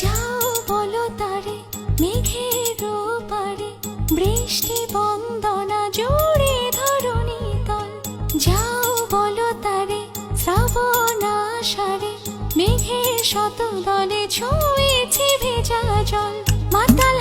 যাও বলো তারে মেঘের পারে, বৃষ্টি বন্দনা জোড়ে ধরণী তল। যাও বলো তারে শ্রাবণ আষাঢ়ে, মেঘের শত দলে ছুঁয়েছি ভেজা জল। মাতাল